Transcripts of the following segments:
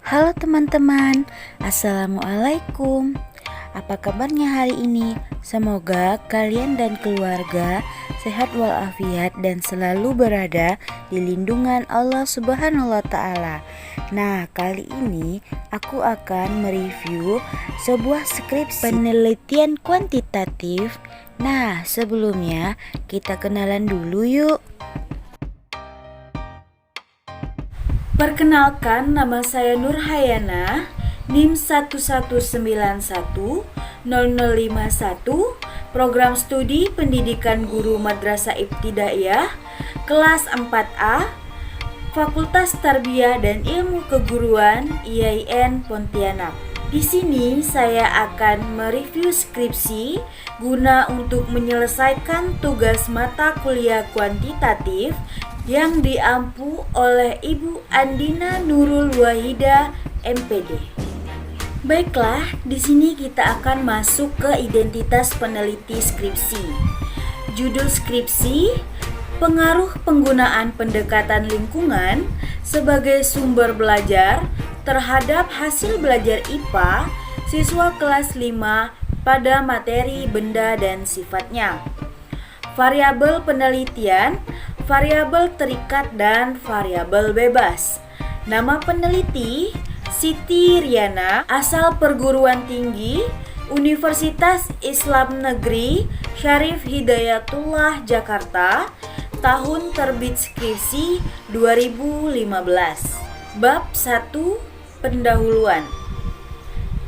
Halo teman-teman, Assalamualaikum. Apa kabarnya hari ini? Semoga kalian dan keluarga sehat walafiat dan selalu berada di lindungan Allah Subhanahu wa Ta'ala. Nah, kali ini aku akan mereview sebuah skripsi penelitian kuantitatif. Nah, sebelumnya kita kenalan dulu yuk. Perkenalkan, nama saya Nurhayana, NIM 11910051, Program Studi Pendidikan Guru Madrasah Ibtidaiyah, kelas 4A, Fakultas Tarbiyah dan Ilmu Keguruan IAIN Pontianak. Di sini saya akan mereview skripsi guna untuk menyelesaikan tugas mata kuliah kuantitatif yang diampu oleh Ibu Andina Nurul Wahida, MPD. Baiklah, di sini kita akan masuk ke identitas peneliti skripsi. Judul skripsi: pengaruh penggunaan pendekatan lingkungan sebagai sumber belajar terhadap hasil belajar IPA siswa kelas 5 pada materi benda dan sifatnya. Variabel penelitian, variabel terikat dan variabel bebas. Nama peneliti Siti Riana, asal perguruan tinggi Universitas Islam Negeri Syarif Hidayatullah Jakarta. Tahun terbit skripsi 2015. Bab 1, pendahuluan.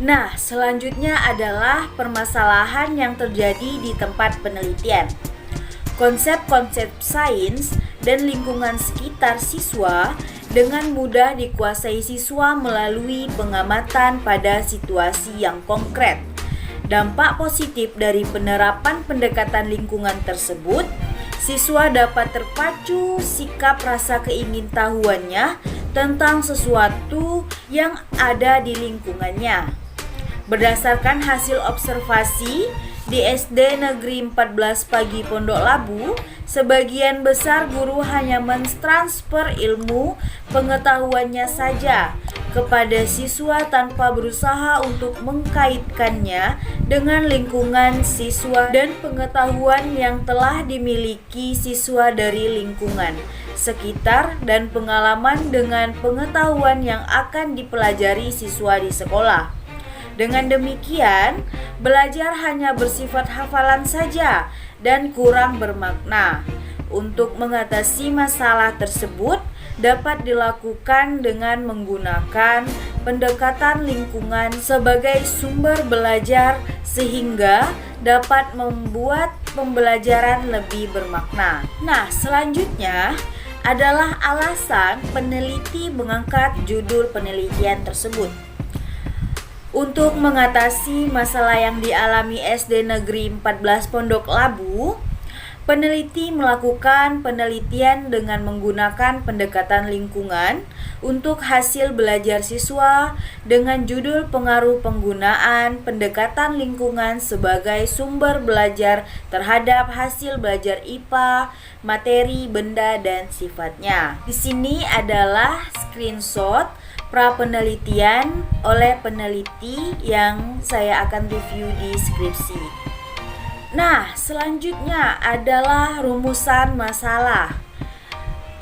Nah, selanjutnya adalah permasalahan yang terjadi di tempat penelitian. Konsep-konsep sains dan lingkungan sekitar siswa dengan mudah dikuasai siswa melalui pengamatan pada situasi yang konkret. Dampak positif dari penerapan pendekatan lingkungan tersebut, siswa dapat terpacu sikap rasa keingintahuannya tentang sesuatu yang ada di lingkungannya. Berdasarkan hasil observasi di SD Negeri 14 Pagi Pondok Labu, sebagian besar guru hanya mentransfer ilmu pengetahuannya saja kepada siswa tanpa berusaha untuk mengkaitkannya dengan lingkungan siswa dan pengetahuan yang telah dimiliki siswa dari lingkungan sekitar dan pengalaman dengan pengetahuan yang akan dipelajari siswa di sekolah. Dengan demikian, belajar hanya bersifat hafalan saja dan kurang bermakna. Untuk mengatasi masalah tersebut dapat dilakukan dengan menggunakan pendekatan lingkungan sebagai sumber belajar sehingga dapat membuat pembelajaran lebih bermakna. Nah, selanjutnya adalah alasan peneliti mengangkat judul penelitian tersebut. Untuk mengatasi masalah yang dialami SD Negeri 14 Pondok Labu, peneliti melakukan penelitian dengan menggunakan pendekatan lingkungan untuk hasil belajar siswa dengan judul pengaruh penggunaan pendekatan lingkungan sebagai sumber belajar terhadap hasil belajar IPA, materi benda dan sifatnya. Di sini adalah screenshot pra penelitian oleh peneliti yang saya akan review di skripsi. Nah, selanjutnya adalah rumusan masalah.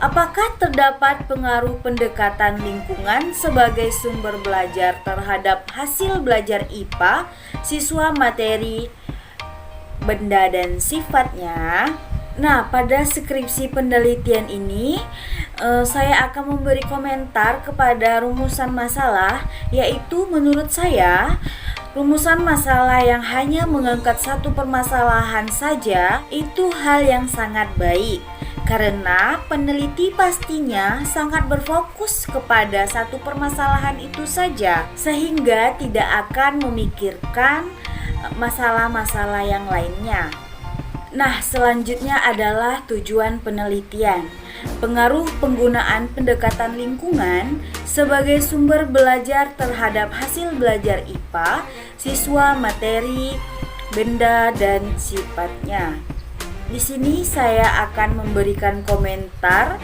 Apakah terdapat pengaruh pendekatan lingkungan sebagai sumber belajar terhadap hasil belajar IPA siswa materi benda dan sifatnya? Nah, pada skripsi penelitian ini saya akan memberi komentar kepada rumusan masalah, yaitu menurut saya rumusan masalah yang hanya mengangkat satu permasalahan saja itu hal yang sangat baik, karena peneliti pastinya sangat berfokus kepada satu permasalahan itu saja, sehingga tidak akan memikirkan masalah-masalah yang lainnya. Nah, selanjutnya adalah tujuan penelitian. Pengaruh penggunaan pendekatan lingkungan sebagai sumber belajar terhadap hasil belajar IPA, siswa materi, benda, dan sifatnya. Di sini saya akan memberikan komentar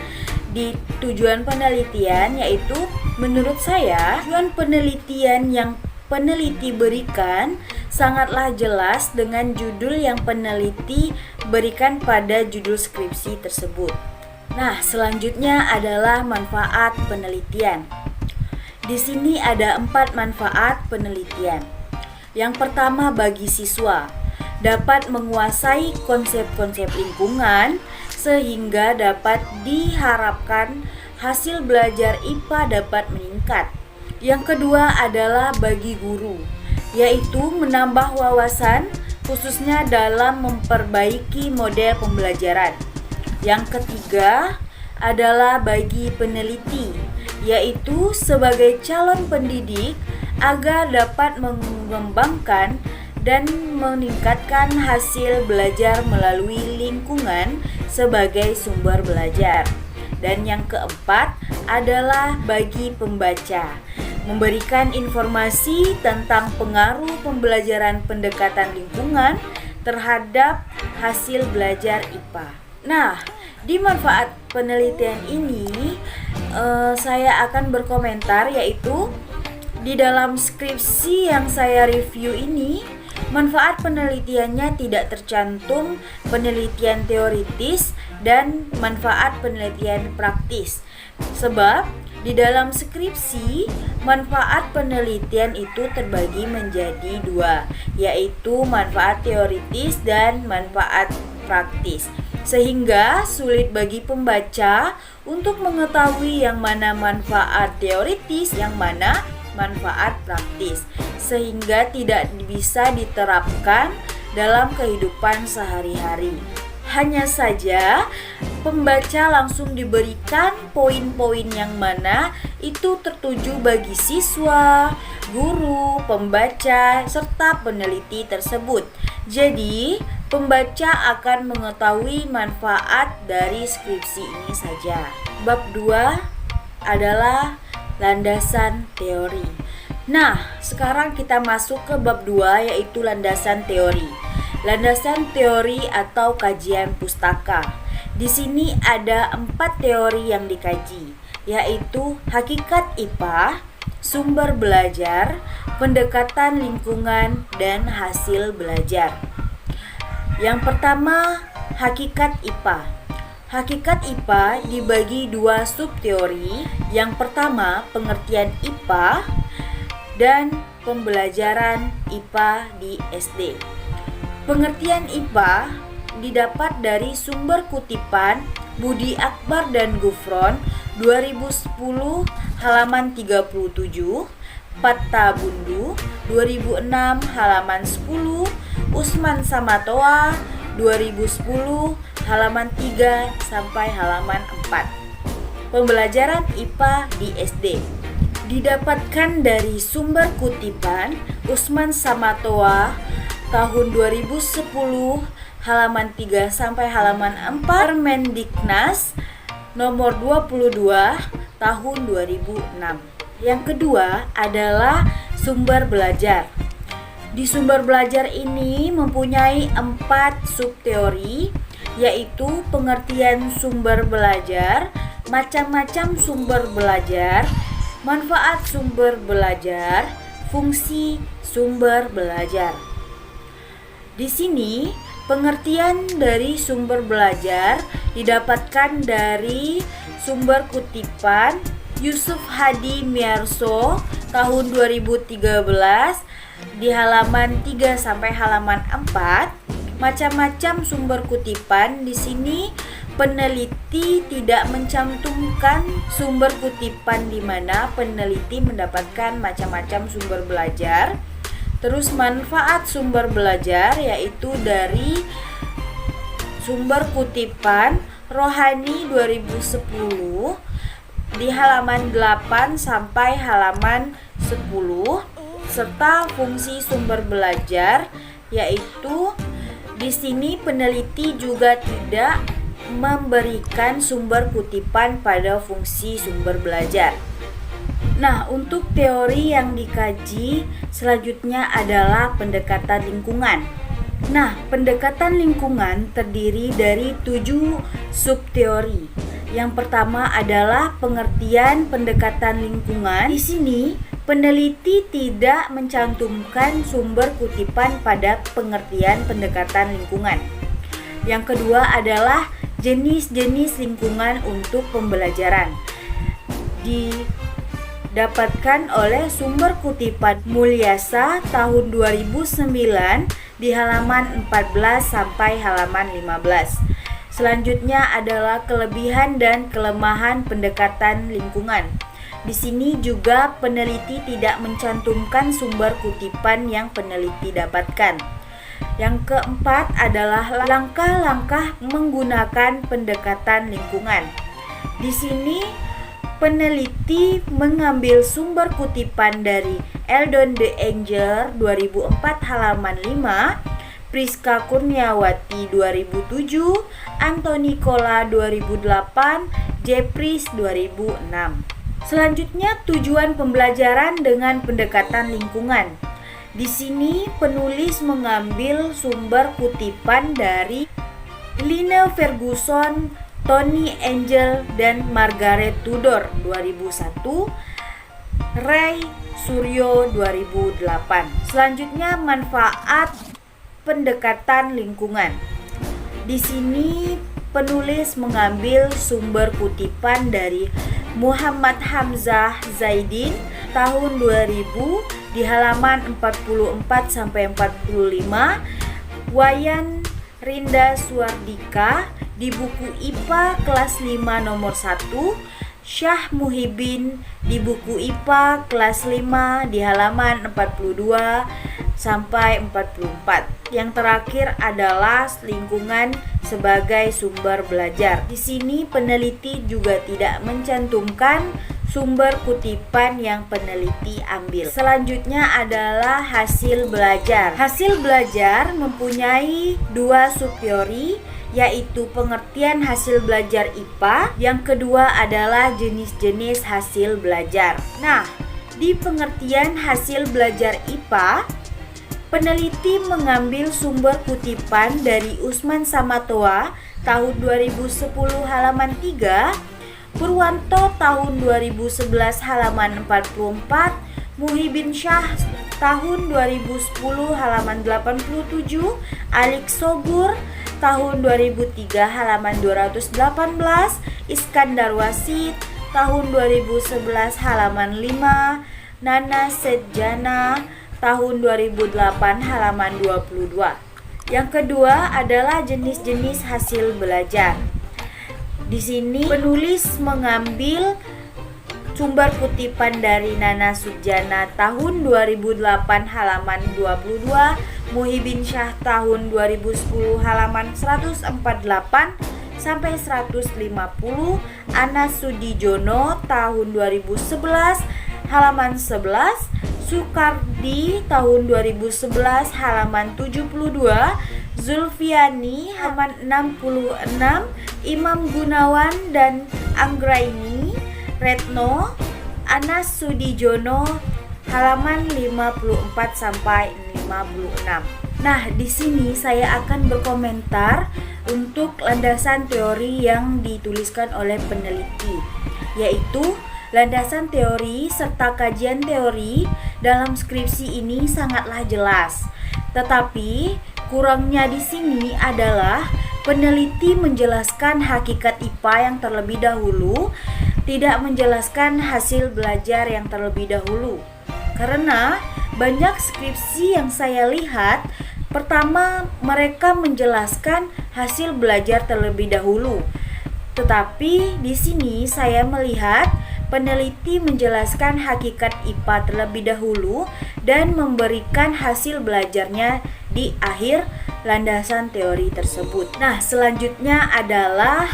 di tujuan penelitian, yaitu menurut saya tujuan penelitian yang peneliti berikan sangatlah jelas dengan judul yang peneliti berikan pada judul skripsi tersebut. Nah, selanjutnya adalah manfaat penelitian. Di sini ada 4 manfaat penelitian. Yang pertama, bagi siswa dapat menguasai konsep-konsep lingkungan sehingga dapat diharapkan hasil belajar IPA dapat meningkat. Yang kedua adalah bagi guru, yaitu menambah wawasan khususnya dalam memperbaiki model pembelajaran. Yang ketiga adalah bagi peneliti, yaitu sebagai calon pendidik agar dapat mengembangkan dan meningkatkan hasil belajar melalui lingkungan sebagai sumber belajar. Dan yang keempat adalah bagi pembaca, memberikan informasi tentang pengaruh pembelajaran pendekatan lingkungan terhadap hasil belajar IPA. Nah, di manfaat penelitian ini saya akan berkomentar, yaitu di dalam skripsi yang saya review ini, manfaat penelitiannya tidak tercantum penelitian teoritis dan manfaat penelitian praktis. Sebab di dalam skripsi, manfaat penelitian itu terbagi menjadi 2, yaitu manfaat teoritis dan manfaat praktis. Sehingga sulit bagi pembaca untuk mengetahui yang mana manfaat teoritis, yang mana manfaat praktis, sehingga tidak bisa diterapkan dalam kehidupan sehari-hari. Hanya saja pembaca langsung diberikan poin-poin yang mana itu tertuju bagi siswa, guru, pembaca, serta peneliti tersebut. Jadi, pembaca akan mengetahui manfaat dari skripsi ini saja. Bab 2 adalah landasan teori. Nah, sekarang kita masuk ke bab 2, yaitu landasan teori. Landasan teori atau kajian pustaka. Di sini ada 4 teori yang dikaji, yaitu hakikat IPA, sumber belajar, pendekatan lingkungan, dan hasil belajar. Yang pertama, hakikat IPA. Hakikat IPA dibagi 2 subteori. Yang pertama, pengertian IPA dan pembelajaran IPA di SD. Pengertian IPA didapat dari sumber kutipan Budi Akbar dan Gufron 2010 halaman 37, Patta Bundu 2006 halaman 10, Usman Samatoa 2010 halaman 3 sampai halaman 4. Pembelajaran IPA di SD didapatkan dari sumber kutipan Usman Samatoa tahun 2010 halaman 3 sampai halaman 4, Permendiknas nomor 22 tahun 2006. Yang kedua adalah sumber belajar. Di sumber belajar ini mempunyai 4 subteori, yaitu pengertian sumber belajar, macam-macam sumber belajar, manfaat sumber belajar, fungsi sumber belajar. Di sini pengertian dari sumber belajar didapatkan dari sumber kutipan Yusuf Hadi Miarso tahun 2013 di halaman 3 sampai halaman 4. Macam-macam sumber kutipan. Di sini peneliti tidak mencantumkan sumber kutipan di mana peneliti mendapatkan macam-macam sumber belajar. Terus manfaat sumber belajar yaitu dari sumber kutipan Rohani 2010 di halaman 8 sampai halaman 10, serta fungsi sumber belajar, yaitu di sini peneliti juga tidak memberikan sumber kutipan pada fungsi sumber belajar. Nah, untuk teori yang dikaji selanjutnya adalah pendekatan lingkungan. Nah, pendekatan lingkungan terdiri dari 7 subteori. Yang pertama adalah pengertian pendekatan lingkungan. Di sini, peneliti tidak mencantumkan sumber kutipan pada pengertian pendekatan lingkungan. Yang kedua adalah jenis-jenis lingkungan untuk pembelajaran. Didapatkan oleh sumber kutipan Mulyasa tahun 2009 di halaman 14 sampai halaman 15. Selanjutnya adalah kelebihan dan kelemahan pendekatan lingkungan. Di sini juga peneliti tidak mencantumkan sumber kutipan yang peneliti dapatkan. Yang keempat adalah langkah-langkah menggunakan pendekatan lingkungan. Di sini peneliti mengambil sumber kutipan dari Eldon de Anger 2004 halaman 5, Priska Kurniawati 2007, Anthony Kola 2008, Jeffries 2006. Selanjutnya, tujuan pembelajaran dengan pendekatan lingkungan. Di sini penulis mengambil sumber kutipan dari Line Ferguson, Tony Angel, dan Margaret Tudor 2001, Ray Suryo 2008. Selanjutnya, manfaat pendekatan lingkungan. Di sini penulis mengambil sumber kutipan dari Muhammad Hamzah Zaidin tahun 2000 di halaman 44 sampai 45, Wayan Rinda Suardika di buku IPA kelas 5 nomor 1, Syah Muhibin di buku IPA kelas 5 di halaman 42 sampai 44. Yang terakhir adalah lingkungan sebagai sumber belajar. Di sini peneliti juga tidak mencantumkan sumber kutipan yang peneliti ambil. Selanjutnya adalah hasil belajar. Hasil belajar mempunyai 2 subteori, yaitu pengertian hasil belajar IPA. Yang kedua adalah jenis-jenis hasil belajar. Nah, di pengertian hasil belajar IPA, peneliti mengambil sumber kutipan dari Usman Samatoa tahun 2010 halaman 3, Purwanto tahun 2011 halaman 44, Muhibin Syah tahun 2010 halaman 87, Alik Sobur tahun 2003 halaman 218, Iskandar Wasid tahun 2011 halaman 5, Nana Sejana tahun 2008 halaman 22. Yang kedua adalah jenis-jenis hasil belajar. Di sini penulis mengambil sumber kutipan dari Nana Sujana tahun 2008 halaman 22, Muhibin Syah tahun 2010 halaman 148 sampai 150, Anas Sudijono tahun 2011 halaman 11, Sukardi tahun 2011 halaman 72, Zulfiani halaman 66, Imam Gunawan dan Anggraini Retno, Anas Sudijono halaman 54 sampai 56. Nah, di sini saya akan berkomentar untuk landasan teori yang dituliskan oleh peneliti, yaitu landasan teori serta kajian teori dalam skripsi ini sangatlah jelas. Tetapi kurangnya di sini adalah peneliti menjelaskan hakikat IPA yang terlebih dahulu, tidak menjelaskan hasil belajar yang terlebih dahulu. Karena banyak skripsi yang saya lihat, pertama mereka menjelaskan hasil belajar terlebih dahulu. Tetapi di sini saya melihat peneliti menjelaskan hakikat IPA terlebih dahulu dan memberikan hasil belajarnya di akhir landasan teori tersebut. Nah, selanjutnya adalah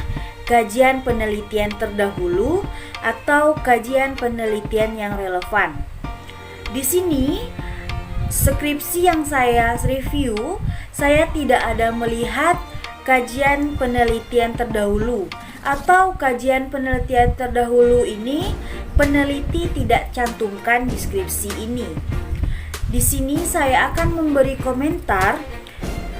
kajian penelitian terdahulu atau kajian penelitian yang relevan. Di sini skripsi yang saya review, saya tidak ada melihat kajian penelitian terdahulu, atau kajian penelitian terdahulu ini peneliti tidak cantumkan di skripsi ini. Di sini saya akan memberi komentar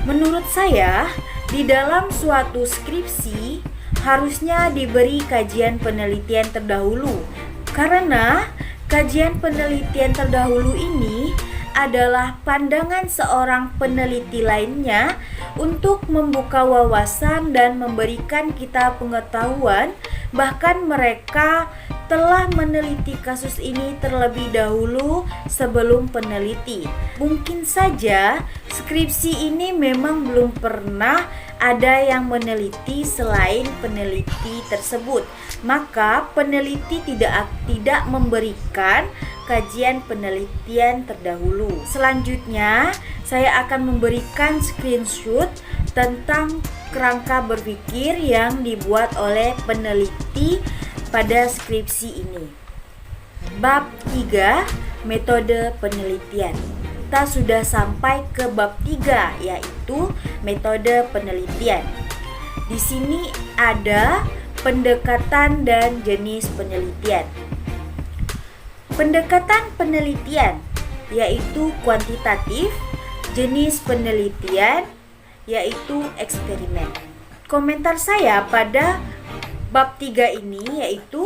Menurut saya, di dalam suatu skripsi harusnya diberi kajian penelitian terdahulu, karena kajian penelitian terdahulu ini adalah pandangan seorang peneliti lainnya untuk membuka wawasan dan memberikan kita pengetahuan. Bahkan mereka telah meneliti kasus ini terlebih dahulu sebelum peneliti. Mungkin saja skripsi ini memang belum pernah ada yang meneliti selain peneliti tersebut. Maka peneliti tidak memberikan kajian penelitian terdahulu. Selanjutnya, saya akan memberikan screenshot tentang kerangka berpikir yang dibuat oleh peneliti pada skripsi ini. Bab 3, metode penelitian. Kita sudah sampai ke bab 3, yaitu metode penelitian. Di sini ada pendekatan dan jenis penelitian. Pendekatan penelitian yaitu kuantitatif, jenis penelitian yaitu eksperimen. Komentar saya pada bab 3 ini yaitu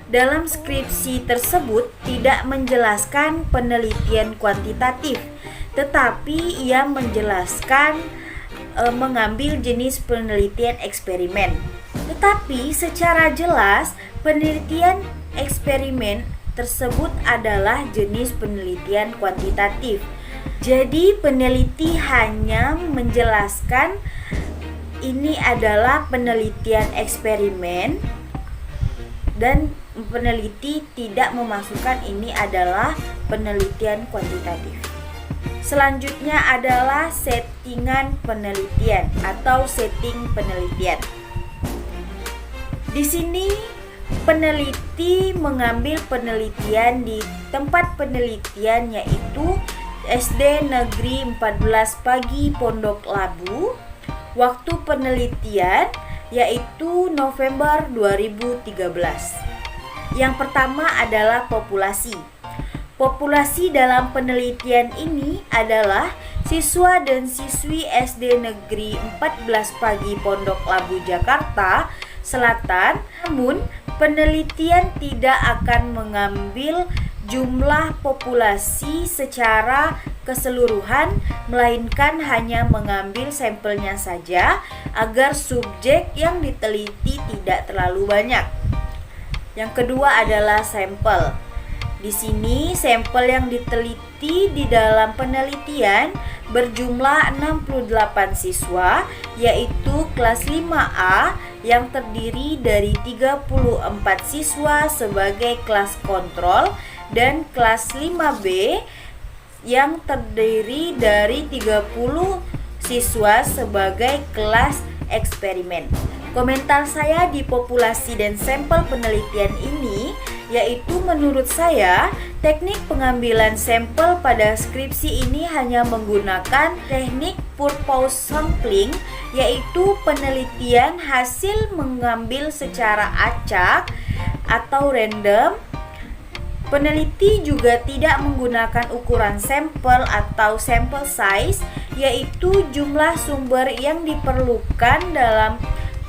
dalam skripsi tersebut tidak menjelaskan penelitian kuantitatif, tetapi ia menjelaskan mengambil jenis penelitian eksperimen. Tetapi secara jelas penelitian eksperimen tersebut adalah jenis penelitian kuantitatif. Jadi peneliti hanya menjelaskan ini adalah penelitian eksperimen dan peneliti tidak memasukkan ini adalah penelitian kuantitatif. Selanjutnya adalah settingan penelitian atau setting penelitian. Di sini peneliti mengambil penelitian di tempat penelitian yaitu SD Negeri 14 Pagi Pondok Labu. Waktu penelitian yaitu November 2013. Yang pertama adalah populasi. Populasi dalam penelitian ini adalah siswa dan siswi SD Negeri 14 Pagi Pondok Labu Jakarta Selatan. Namun penelitian tidak akan mengambil jumlah populasi secara keseluruhan, melainkan hanya mengambil sampelnya saja agar subjek yang diteliti tidak terlalu banyak. Yang kedua adalah sampel. Di sini sampel yang diteliti di dalam penelitian berjumlah 68 siswa, yaitu kelas 5A yang terdiri dari 34 siswa sebagai kelas kontrol dan kelas 5B yang terdiri dari 30 siswa sebagai kelas eksperimen. Komentar saya di populasi dan sampel penelitian ini yaitu menurut saya teknik pengambilan sampel pada skripsi ini hanya menggunakan teknik purpose sampling, yaitu penelitian hasil mengambil secara acak atau random. Peneliti juga tidak menggunakan ukuran sampel atau sample size, yaitu jumlah sumber yang diperlukan dalam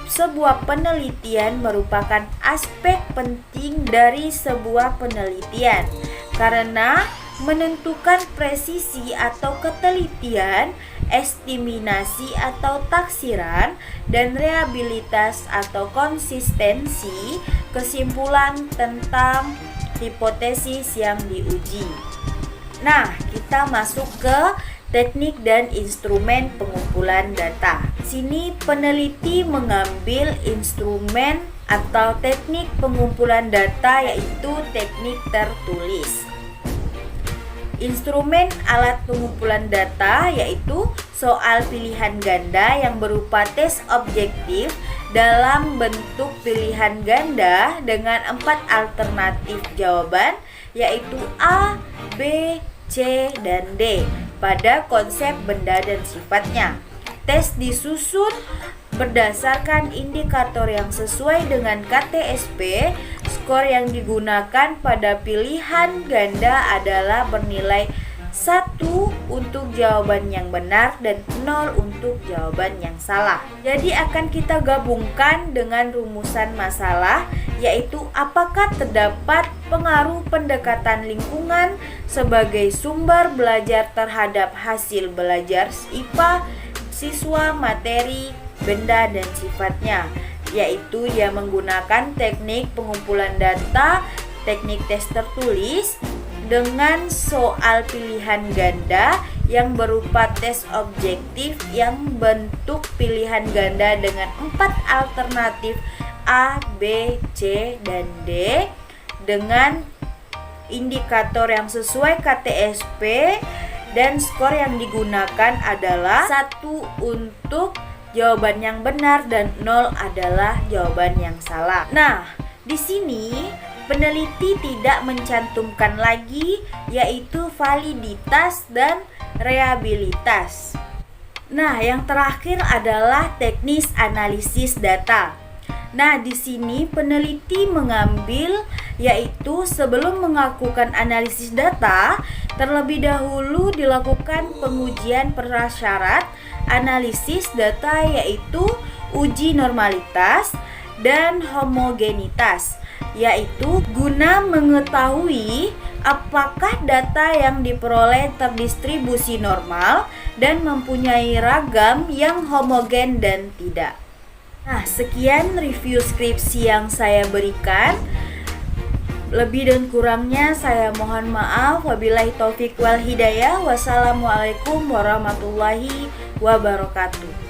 sebuah penelitian merupakan aspek penting dari sebuah penelitian, karena menentukan presisi atau ketelitian, estimasi atau taksiran, dan reliabilitas atau konsistensi kesimpulan tentang hipotesis yang diuji. Nah, kita masuk ke teknik dan instrumen pengumpulan data. Sini peneliti mengambil instrumen atau teknik pengumpulan data yaitu teknik tertulis. Instrumen alat pengumpulan data yaitu soal pilihan ganda yang berupa tes objektif dalam bentuk pilihan ganda dengan 4 alternatif jawaban yaitu A, B, C, dan D pada konsep benda dan sifatnya. Tes disusun berdasarkan indikator yang sesuai dengan KTSP. Skor yang digunakan pada pilihan ganda adalah bernilai 1 untuk jawaban yang benar dan 0 untuk jawaban yang salah. Jadi akan kita gabungkan dengan rumusan masalah, yaitu apakah terdapat pengaruh pendekatan lingkungan sebagai sumber belajar terhadap hasil belajar IPA siswa, materi, benda, dan sifatnya, yaitu yang menggunakan teknik pengumpulan data, teknik tes tertulis, dengan soal pilihan ganda yang berupa tes objektif yang bentuk pilihan ganda dengan 4 alternatif A, B, C, dan D dengan indikator yang sesuai KTSP, dan skor yang digunakan adalah 1 untuk jawaban yang benar dan 0 adalah jawaban yang salah. Nah, di sini peneliti tidak mencantumkan lagi yaitu validitas dan reliabilitas. Nah, yang terakhir adalah teknis analisis data. Nah, di sini peneliti mengambil yaitu sebelum melakukan analisis data, terlebih dahulu dilakukan pengujian prasyarat analisis data yaitu uji normalitas dan homogenitas, yaitu guna mengetahui apakah data yang diperoleh terdistribusi normal dan mempunyai ragam yang homogen dan tidak. Nah, sekian review skripsi yang saya berikan. Lebih dan kurangnya saya mohon maaf. Wabillahi taufik wal hidayah. Wassalamualaikum warahmatullahi wabarakatuh.